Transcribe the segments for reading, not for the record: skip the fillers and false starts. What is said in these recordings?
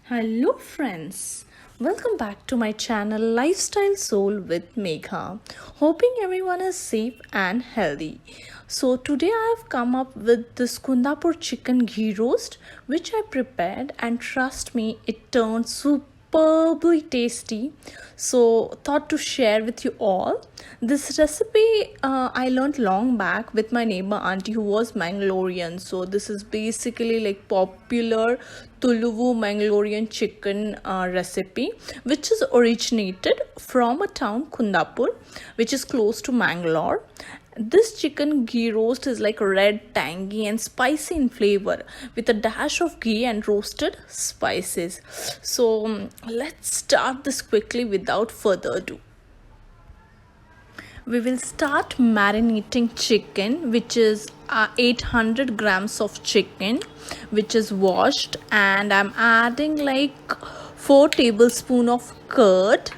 Hello friends, welcome back to my channel Lifestyle Soul with Megha. Hoping everyone is safe and healthy. So today I have come up with this Kundapur chicken ghee roast which I prepared, and trust me, it turned superbly tasty. So thought to share with you all. This recipe I learned long back with my neighbor auntie who was Mangalorean. So this is basically like popular Tuluvu Mangalorean chicken recipe, which is originated from a town Kundapur, which is close to Mangalore. This chicken ghee roast is like red, tangy, and spicy in flavor with a dash of ghee and roasted spices. So let's start this quickly without further ado. We will start marinating chicken, which is 800 grams of chicken, which is washed, and I'm adding like 4 tablespoons of curd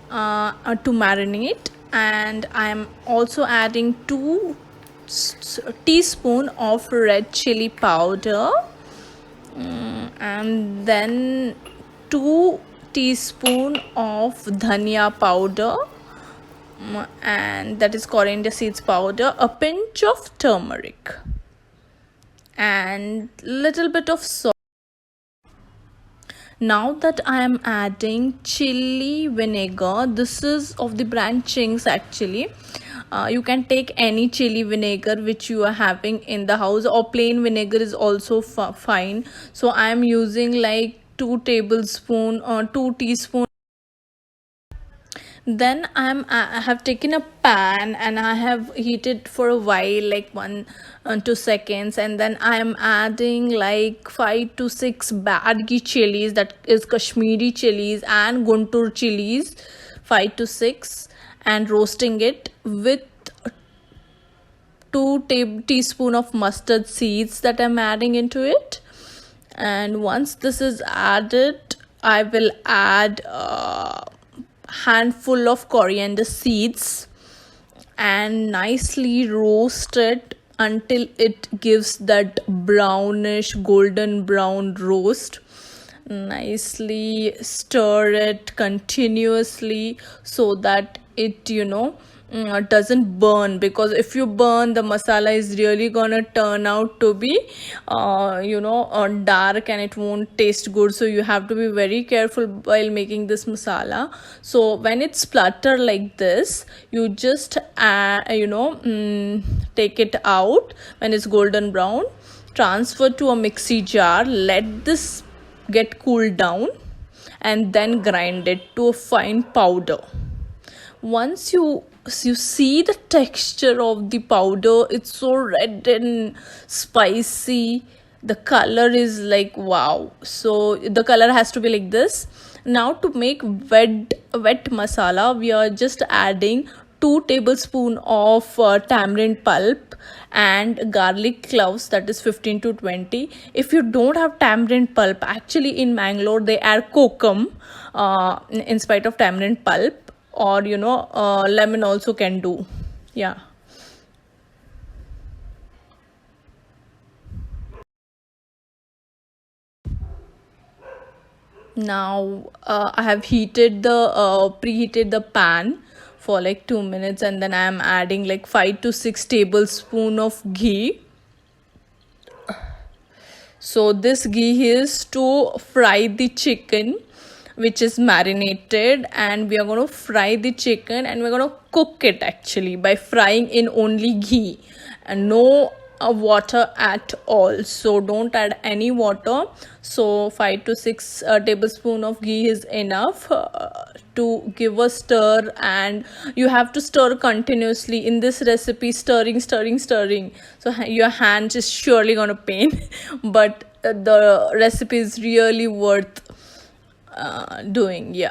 to marinate, and I'm also adding 2 teaspoons of red chili powder, and then 2 teaspoons of dhania powder, and that is coriander seeds powder, a pinch of turmeric, and little bit of salt. Now that I am adding chili vinegar, this is of the brand Ching's actually. You can take any chili vinegar which you are having in the house, or plain vinegar is also fine. So I am using like 2 tablespoons or 2 teaspoons. Then I have taken a pan and I have heated for a while, like 2 seconds, and then I am adding like 5 to 6 Byadgi chilies, that is Kashmiri chilies, and Guntur chilies, 5 to 6, and roasting it with 2 teaspoons of mustard seeds that I'm adding into it. And once this is added, I will add handful of coriander seeds and nicely roast it until it gives that brownish golden brown roast. Nicely stir it continuously so that it doesn't burn, because if you burn, the masala is really gonna turn out to be dark and it won't taste good. So you have to be very careful while making this masala. So when it's splutter like this, you just take it out when it's golden brown, transfer to a mixie jar, let this get cooled down, and then grind it to a fine powder. Once you see the texture of the powder, it's so red and spicy, the color is like wow. So the color has to be like this. Now to make wet masala, we are just adding 2 tablespoons of tamarind pulp and garlic cloves, that is 15 to 20. If you don't have tamarind pulp, actually in Mangalore they add kokum in spite of tamarind pulp, or lemon also can do. Yeah. Now I have preheated the pan for like 2 minutes, and then I am adding like 5 to 6 tablespoons of ghee. So this ghee is to fry the chicken which is marinated, and we are going to fry the chicken and we're going to cook it actually by frying in only ghee and no water at all. So don't add any water. So 5 to 6 tablespoons of ghee is enough to give a stir, and you have to stir continuously in this recipe, stirring. So your hands is surely gonna pain but the recipe is really worth doing. Yeah.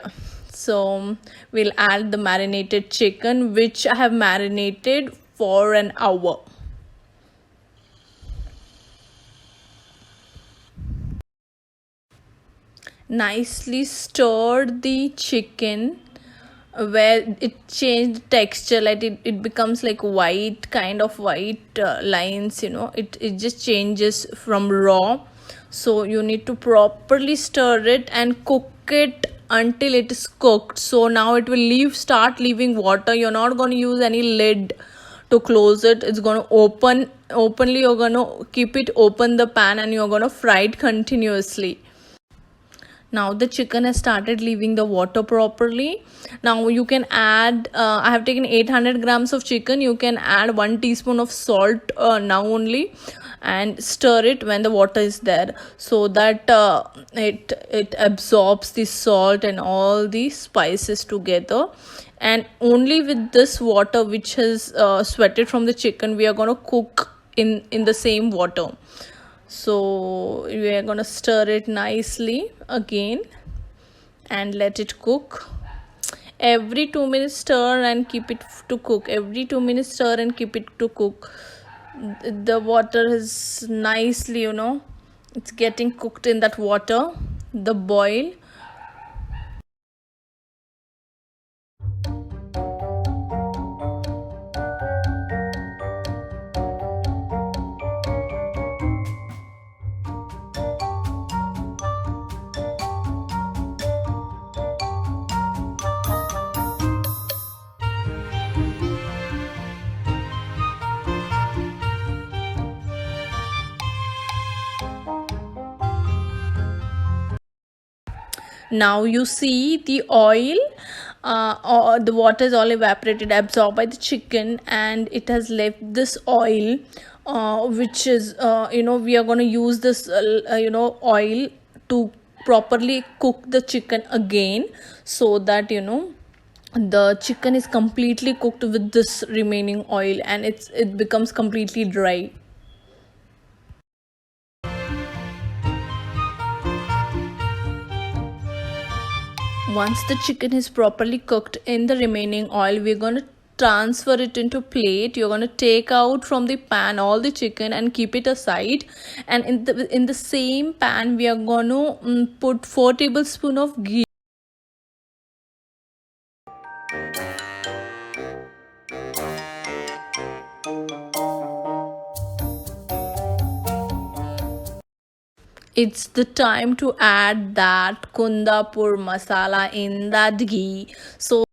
So we'll add the marinated chicken, which I have marinated for an hour. Nicely stirred the chicken where it changed texture, like it becomes like white, kind of white lines, it just changes from raw. So you need to properly stir it and cook it until it is cooked. So now it will start leaving water. You're not going to use any lid to close it. It's going to openly. You're going to keep it open, the pan, and you're going to fry it continuously. Now the chicken has started leaving the water properly. Now you can add, I have taken 800 grams of chicken. You can add 1 teaspoon of salt now only, and stir it when the water is there, so that it absorbs the salt and all the spices together. And only with this water which has sweated from the chicken, we are going to cook in the same water. So we are going to stir it nicely again and let it cook. Every 2 minutes stir and keep it to cook. Every 2 minutes stir and keep it to cook. The water is nicely, it's getting cooked in that water, the boil. Now you see the oil, or the water is all evaporated, absorbed by the chicken, and it has left this oil, which is, we are going to use this, oil to properly cook the chicken again, so that, the chicken is completely cooked with this remaining oil, and it becomes completely dry. Once the chicken is properly cooked in the remaining oil, we're going to transfer it into plate. You're going to take out from the pan all the chicken and keep it aside, and in the same pan we are going to put 4 tablespoons of ghee. It's the time to add that Kundapur masala in that ghee. So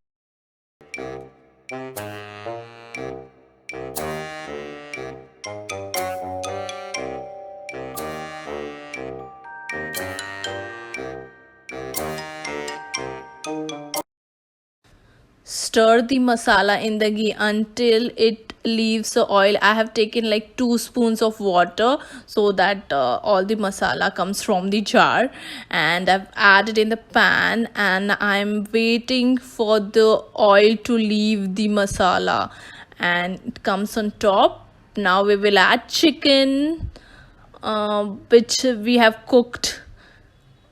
stir the masala in the ghee until it leaves the oil. I have taken like 2 spoons of water, so that all the masala comes from the jar, and I've added in the pan, and I'm waiting for the oil to leave the masala, and it comes on top. Now we will add chicken, which we have cooked,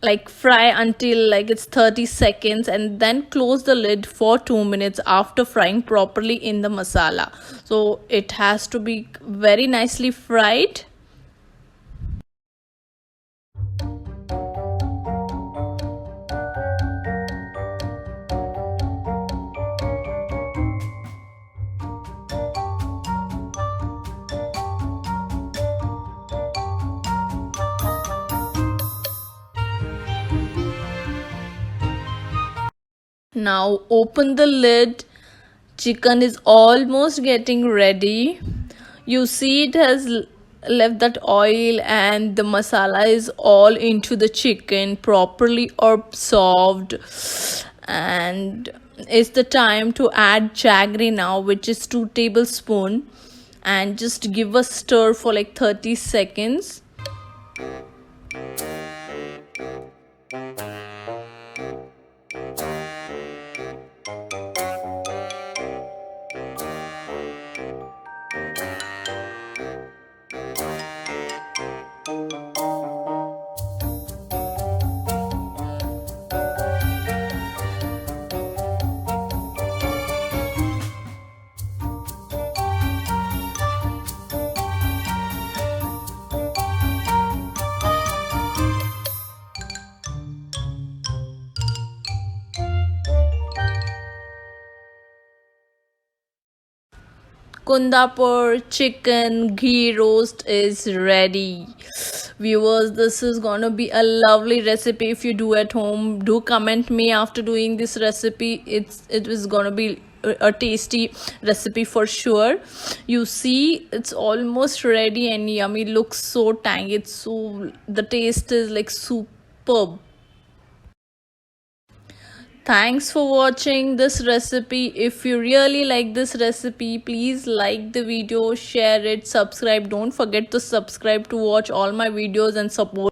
like fry until like it's 30 seconds, and then close the lid for 2 minutes after frying properly in the masala. So it has to be very nicely fried. Now open the lid. Chicken is almost getting ready. You see it has left that oil, and the masala is all into the chicken, properly absorbed. And it's the time to add jaggery now, which is 2 tablespoons, and just give a stir for like 30 seconds. Kundapur chicken ghee roast is ready. Viewers, this is gonna be a lovely recipe. If you do at home, do comment me after doing this recipe. It is gonna be a tasty recipe for sure. You see, it's almost ready and yummy. Looks so tangy. It's so, the taste is like superb. Thanks for watching this recipe. If you really like this recipe, please like the video, share it, subscribe. Don't forget to subscribe to watch all my videos and support